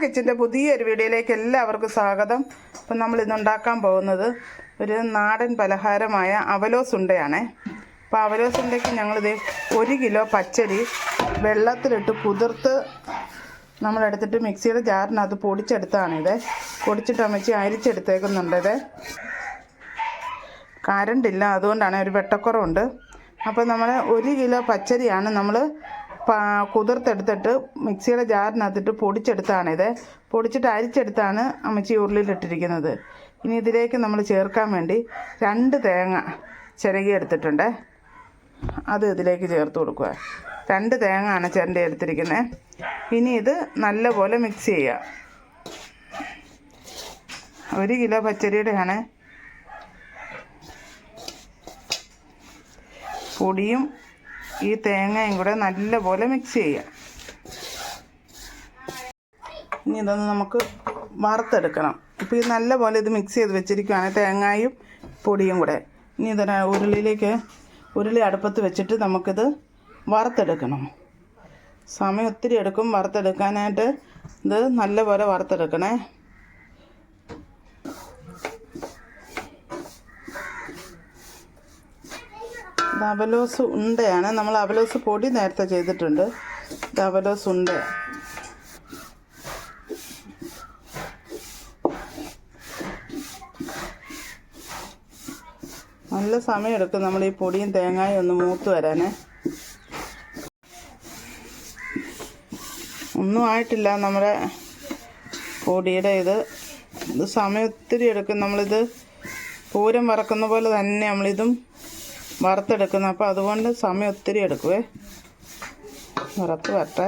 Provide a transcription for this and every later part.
കിച്ചൻ്റെ പുതിയൊരു വീഡിയോയിലേക്ക് എല്ലാവർക്കും സ്വാഗതം. അപ്പം നമ്മൾ ഇന്ന് ഉണ്ടാക്കാൻ പോകുന്നത് ഒരു നാടൻ പലഹാരമായ അവലോസ് ഉണ്ടയാണ്. അപ്പോൾ അവലോസ് ഉണ്ടയ്ക്ക് ഞങ്ങളിത് 1 കിലോ പച്ചരി വെള്ളത്തിലിട്ട് കുതിർത്ത് നമ്മളെടുത്തിട്ട് മിക്സിയുടെ ജാറിനകത്ത് പൊടിച്ചെടുത്താണിത്. പൊടിച്ചിട്ട് അമ്മച്ചി അരിച്ചെടുത്തേക്കുന്നുണ്ട്. കരണ്ടില്ല, അതുകൊണ്ടാണ് ഒരു വെട്ടക്കുറവുണ്ട്. അപ്പോൾ നമ്മൾ 1 കിലോ പച്ചരിയാണ് നമ്മൾ കുതിർത്തെടുത്തിട്ട് മിക്സിയുടെ ജാറിനകത്തിട്ട് പൊടിച്ചെടുത്താണിത്. പൊടിച്ചിട്ട് അരിച്ചെടുത്താണ് അമ്മച്ചി ഉരുളിയിലിട്ടിരിക്കുന്നത്. ഇനി ഇതിലേക്ക് നമ്മൾ ചേർക്കാൻ വേണ്ടി 2 തേങ്ങ ചിരകി എടുത്തിട്ടുണ്ട്. അത് ഇതിലേക്ക് ചേർത്ത് കൊടുക്കുക. 2 തേങ്ങ ആണ് ചിരണ്ടി എടുത്തിരിക്കുന്നത്. ഇനി ഇത് നല്ലപോലെ മിക്സ് ചെയ്യുക. 1 കിലോ പച്ചരിയുടെയാണ്. പൊടിയും ഈ തേങ്ങയും കൂടെ നല്ലപോലെ മിക്സ് ചെയ്യുക. ഇനി ഇതൊന്ന് നമുക്ക് വറുത്തെടുക്കണം. ഇപ്പോൾ ഇത് നല്ലപോലെ ഇത് മിക്സ് ചെയ്ത് വെച്ചിരിക്കുകയാണ്, തേങ്ങയും പൊടിയും കൂടെ. ഇനി ഇതിനെ ഉരുളി അടുപ്പത്ത് വെച്ചിട്ട് നമുക്കിത് വറുത്തെടുക്കണം. സമയം ഒത്തിരി എടുക്കും വറുത്തെടുക്കാനായിട്ട്. ഇത് നല്ലപോലെ വറുത്തെടുക്കണേ. ഇത് അവലോസ് ഉണ്ടയാണ്. നമ്മൾ അവലോസ് പൊടി നേരത്തെ ചെയ്തിട്ടുണ്ട്. ഇത് അവലോസ് ഉണ്ട്. നല്ല സമയമെടുക്കും നമ്മൾ ഈ പൊടിയും തേങ്ങയും ഒന്ന് മൂത്ത് വരാനേ. ഒന്നും ആയിട്ടില്ല നമ്മുടെ പൊടിയുടെ ഇത് സമയം ഒത്തിരി എടുക്കും. നമ്മളിത് പൂരം വറക്കുന്ന പോലെ തന്നെ നമ്മളിതും വറുത്തെടുക്കുന്നത്. അപ്പോൾ അതുകൊണ്ട് സമയം ഒത്തിരി എടുക്കുവേ. വറുത്ത് വരട്ടെ.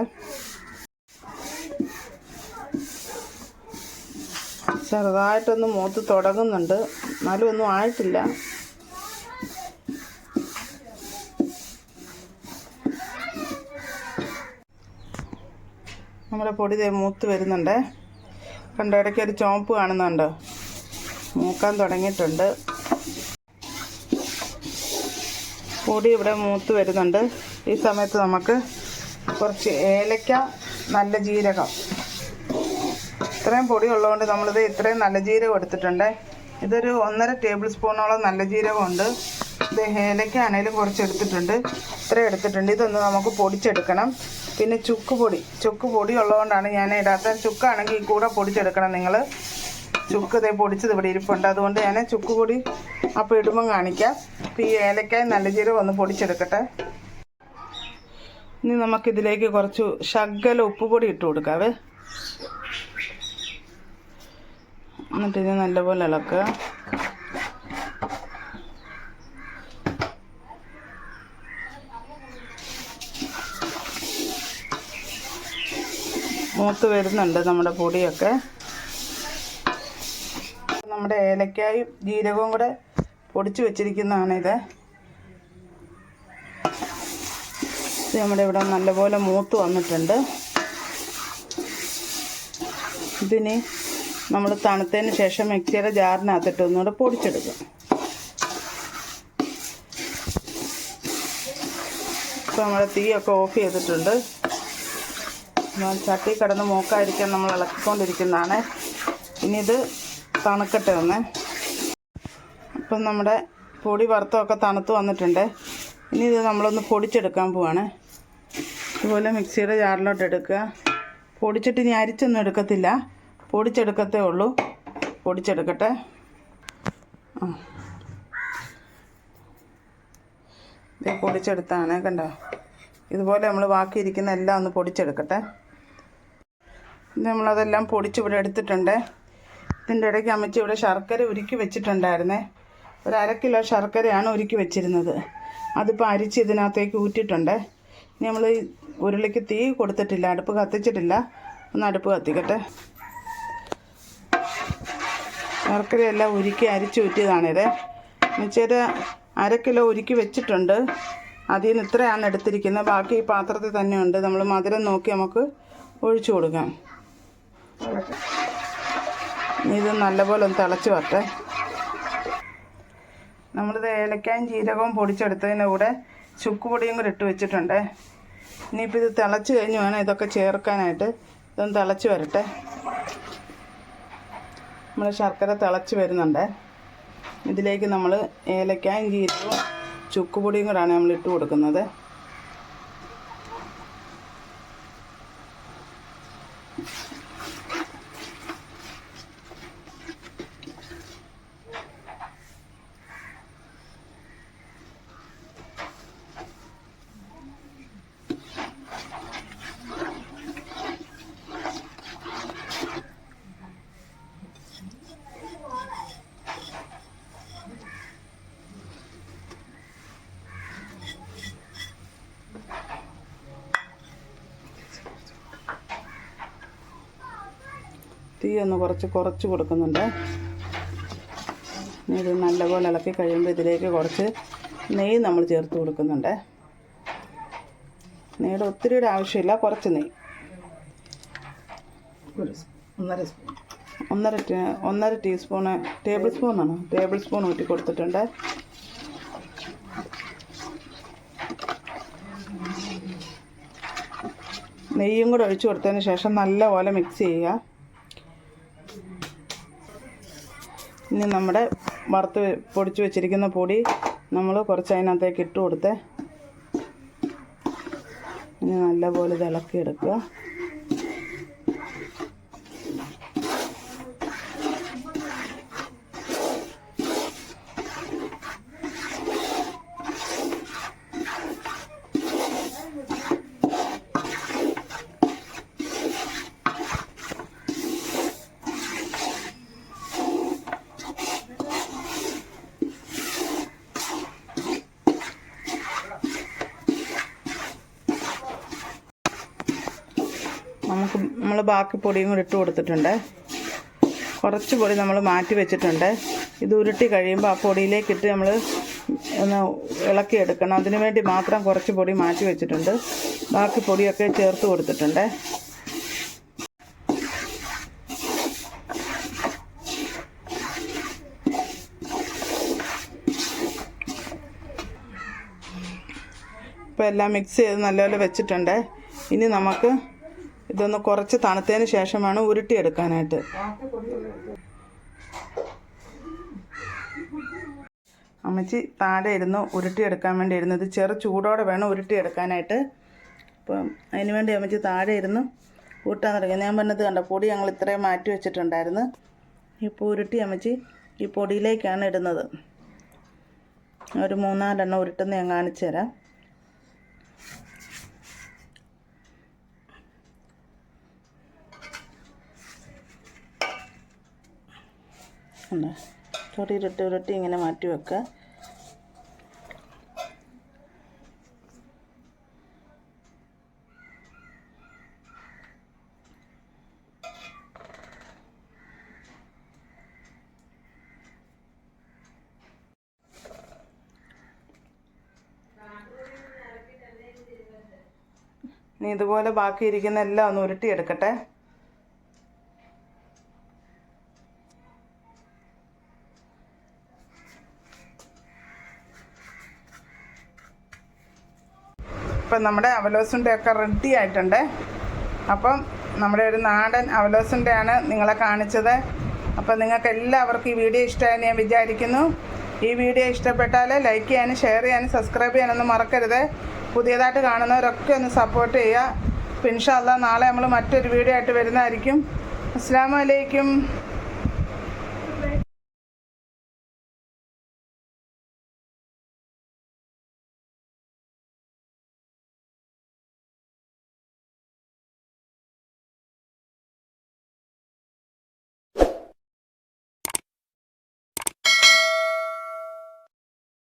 ചെറുതായിട്ടൊന്ന് മൂത്ത് തുടങ്ങുന്നുണ്ട്, എന്നാലും ഒന്നും ആയിട്ടില്ല. നമ്മുടെ പൊടി മൂത്ത് വരുന്നുണ്ട്. കണ്ടോ, ഇടയ്ക്ക് ഒരു ചുവപ്പ് കാണുന്നുണ്ടോ? മൂക്കാൻ തുടങ്ങിയിട്ടുണ്ട്. പൊടി ഇവിടെ മൂത്ത് വരുന്നുണ്ട്. ഈ സമയത്ത് നമുക്ക് കുറച്ച് ഏലക്ക, നല്ല ജീരകം, ഇത്രയും പൊടി ഉള്ളതുകൊണ്ട് നമ്മളിത് ഇത്രയും നല്ല ജീരകം എടുത്തിട്ടുണ്ട്. ഇതൊരു 1.5 ടേബിൾ സ്പൂണോളം നല്ല ജീരകമുണ്ട്. ഇത് ഏലക്ക ആണെങ്കിലും കുറച്ച് എടുത്തിട്ടുണ്ട്. ഇത്രയും എടുത്തിട്ടുണ്ട്. ഇതൊന്ന് നമുക്ക് പൊടിച്ചെടുക്കണം. പിന്നെ ചുക്ക് പൊടി ഉള്ളതുകൊണ്ടാണ് ഞാൻ ഇടാത്ത. ചുക്കാണെങ്കിൽ ഈ കൂടെ പൊടിച്ചെടുക്കണം നിങ്ങൾ. ചുക്ക് ഇതേ പൊടിച്ചത് ഇവിടെ ഇരിപ്പുണ്ട്, അതുകൊണ്ട് ഞാൻ ചുക്ക് പൊടി അപ്പോൾ ഇടുമ്പം കാണിക്കാം. അപ്പോൾ ഈ ഏലക്കായ നല്ല ജീരകം ഒന്ന് പൊടിച്ചെടുക്കട്ടെ. ഇനി നമുക്കിതിലേക്ക് കുറച്ച് ശകല ഉപ്പുപൊടി ഇട്ട് കൊടുക്കാവേ. എന്നിട്ട് ഇത് നല്ലപോലെ ഇളക്കുക. മൂത്ത് വരുന്നുണ്ട് നമ്മുടെ പൊടിയൊക്കെ. നമ്മുടെ ഏലക്കായും ജീരകവും കൂടെ പൊടിച്ച് വെച്ചിരിക്കുന്നതാണിത്. ഇത് നമ്മുടെ ഇവിടെ നല്ലപോലെ മൂത്ത് വന്നിട്ടുണ്ട്. ഇതിന് നമ്മൾ തണുത്തതിന് ശേഷം മിക്സിയുടെ ജാറിനകത്തിട്ട് ഒന്നുകൂടെ പൊടിച്ചെടുക്കും. ഇപ്പോൾ നമ്മുടെ തീയൊക്കെ ഓഫ് ചെയ്തിട്ടുണ്ട്. ചട്ടി കിടന്ന് മൂക്കാതിരിക്കാൻ നമ്മൾ ഇളക്കിക്കൊണ്ടിരിക്കുന്നതാണ്. ഇനി ഇത് തണുക്കട്ടെ ഒന്ന്. അപ്പം നമ്മുടെ പൊടി വറുത്തമൊക്കെ തണുത്ത് വന്നിട്ടുണ്ട്. ഇനി ഇത് നമ്മളൊന്ന് പൊടിച്ചെടുക്കാൻ പോവാണ്. ഇതുപോലെ മിക്സിയുടെ ജാറിലോട്ട് എടുക്കുക. പൊടിച്ചിട്ട് ഇനി അരിച്ചൊന്നും എടുക്കത്തില്ല, പൊടിച്ചെടുക്കത്തേ ഉള്ളൂ. പൊടിച്ചെടുക്കട്ടെ. ഇത് പൊടിച്ചെടുത്താണ്, കണ്ടോ? ഇതുപോലെ നമ്മൾ ബാക്കിയിരിക്കുന്ന എല്ലാം ഒന്ന് പൊടിച്ചെടുക്കട്ടെ. നമ്മളതെല്ലാം പൊടിച്ചിവിടെ എടുത്തിട്ടുണ്ട്. ഇതിൻ്റെ ഇടയ്ക്ക് അമ്മച്ചി ഇവിടെ ശർക്കര ഉരുക്കി വെച്ചിട്ടുണ്ടായിരുന്നേ. ഒരു 1/2 കിലോ ശർക്കരയാണ് ഉരുക്കി വെച്ചിരുന്നത്. അതിപ്പോൾ അരിച്ച് ഇതിനകത്തേക്ക് ഊറ്റിയിട്ടുണ്ട്. ഇനി നമ്മൾ ഉരുളിക്ക് തീ കൊടുത്തിട്ടില്ല, അടുപ്പ് കത്തിച്ചിട്ടില്ല. ഒന്ന് അടുപ്പ് കത്തിക്കട്ടെ. ശർക്കരയെല്ലാം ഉരുക്കി അരിച്ച് ഊറ്റിയതാണിത്. അമ്മച്ചിയുടെ 1/2 കിലോ ഉരുക്കി വെച്ചിട്ടുണ്ട്. അതിൽ നിന്ന് ഇത്രയാണ് എടുത്തിരിക്കുന്നത്. ബാക്കി ഈ പാത്രത്തിൽ തന്നെയുണ്ട്. നമ്മൾ മധുരം നോക്കി നമുക്ക് ഒഴിച്ചു കൊടുക്കാം. ഇത് നല്ലപോലെ ഒന്ന് തിളച്ച് വരട്ടെ. നമ്മളിത് ഏലക്കായും ജീരകവും പൊടിച്ചെടുത്തതിൻ്റെ കൂടെ ചുക്ക് പൊടിയും കൂടെ ഇട്ട് വെച്ചിട്ടുണ്ട്. ഇനിയിപ്പോൾ ഇത് തിളച്ച് കഴിഞ്ഞ് വേണം ഇതൊക്കെ ചേർക്കാനായിട്ട്. ഇതൊന്ന് തിളച്ച് വരട്ടെ. നമ്മുടെ ശർക്കര തിളച്ച് വരുന്നുണ്ട്. ഇതിലേക്ക് നമ്മൾ ഏലക്കായും ജീരകവും ചുക്കുപൊടിയും കൂടാണ് നമ്മൾ ഇട്ട് കൊടുക്കുന്നത്. തീ ഒന്ന് കുറച്ച് കൊടുക്കുന്നുണ്ട്. ഇത് നല്ലപോലെ ഇളക്കി കഴിയുമ്പോൾ ഇതിലേക്ക് കുറച്ച് നെയ്യ് നമ്മൾ ചേർത്ത് കൊടുക്കുന്നുണ്ട്. നെയ്യുടെ ഒത്തിരിയുടെ ആവശ്യമില്ല, കുറച്ച് നെയ്യ്, ഒന്നര ടീസ്പൂണ് ടേബിൾ സ്പൂൺ ഊറ്റി കൊടുത്തിട്ടുണ്ട്. നെയ്യും കൂടെ ഒഴിച്ചു കൊടുത്തതിന് ശേഷം നല്ലപോലെ മിക്സ് ചെയ്യുക. ഇനി നമ്മുടെ വറുത്ത് പൊടിച്ച് വെച്ചിരിക്കുന്ന പൊടി നമ്മൾ കുറച്ച് അതിനകത്തേക്ക് ഇട്ട് കൊടുത്ത് ഇനി നല്ലപോലെ ഇത് ഇളക്കിയെടുക്കുക. നമ്മൾ ബാക്കി പൊടിയും കൂടി ഇട്ട് കൊടുത്തിട്ടുണ്ട്. കുറച്ച് പൊടി നമ്മൾ മാറ്റി വെച്ചിട്ടുണ്ട്. ഇത് ഉരുട്ടി കഴിയുമ്പോൾ ആ പൊടിയിലേക്ക് ഇട്ട് നമ്മൾ ഒന്ന് ഇളക്കിയെടുക്കണം. അതിനു വേണ്ടി മാത്രം കുറച്ച് പൊടി മാറ്റി വെച്ചിട്ടുണ്ട്. ബാക്കി പൊടിയൊക്കെ ചേർത്ത് കൊടുത്തിട്ടുണ്ട്. ഇപ്പോൾ എല്ലാം മിക്സ് ചെയ്ത് നല്ലപോലെ വെച്ചിട്ടുണ്ട്. ഇനി നമുക്ക് ഇതൊന്ന് കുറച്ച് തണുത്തതിന് ശേഷമാണ് ഉരുട്ടിയെടുക്കാനായിട്ട്. അമ്മച്ചി താഴെ ഇരുന്ന് ഉരുട്ടിയെടുക്കാൻ വേണ്ടി ഇരുന്നത് ചെറു ചൂടോടെ വേണം ഉരുട്ടിയെടുക്കാനായിട്ട്. അപ്പം അതിന് വേണ്ടി അമ്മച്ചി താഴെ ഇരുന്ന് കൂട്ടാൻ തുടങ്ങി. ഞാൻ പറഞ്ഞത് കണ്ട പൊടി ഞങ്ങൾ ഇത്രയും മാറ്റി വെച്ചിട്ടുണ്ടായിരുന്നു. ഇപ്പോൾ ഉരുട്ടി അമ്മച്ചി ഈ പൊടിയിലേക്കാണ് ഇടുന്നത്. ഒരു 3-4 ഉരുട്ടുന്ന ഞാൻ കാണിച്ചു തരാം. ഉരുട്ടി ഇങ്ങനെ മാറ്റി വെക്കുക. ഇനി ഇതുപോലെ ബാക്കിയിരിക്കുന്ന എല്ലാം ഒന്ന് ഉരുട്ടിയെടുക്കട്ടെ. ഇപ്പം നമ്മുടെ അവലോസുണ്ടയൊക്കെ റെഡി ആയിട്ടുണ്ട്. അപ്പം നമ്മുടെ ഒരു നാടൻ അവലോസുണ്ടയാണ് നിങ്ങളെ കാണിച്ചത്. അപ്പം നിങ്ങൾക്ക് എല്ലാവർക്കും ഈ വീഡിയോ ഇഷ്ടമായെന്ന് ഞാൻ വിചാരിക്കുന്നു. ഈ വീഡിയോ ഇഷ്ടപ്പെട്ടാൽ ലൈക്ക് ചെയ്യാനും ഷെയർ ചെയ്യാനും സബ്സ്ക്രൈബ് ചെയ്യാനൊന്നും മറക്കരുത്. പുതിയതായിട്ട് കാണുന്നവരൊക്കെ ഒന്ന് സപ്പോർട്ട് ചെയ്യുക. ഇൻഷാ അല്ലാഹ് നാളെ നമ്മൾ മറ്റൊരു വീഡിയോ ആയിട്ട് വരുന്നതായിരിക്കും. അസ്സലാമു അലൈക്കും.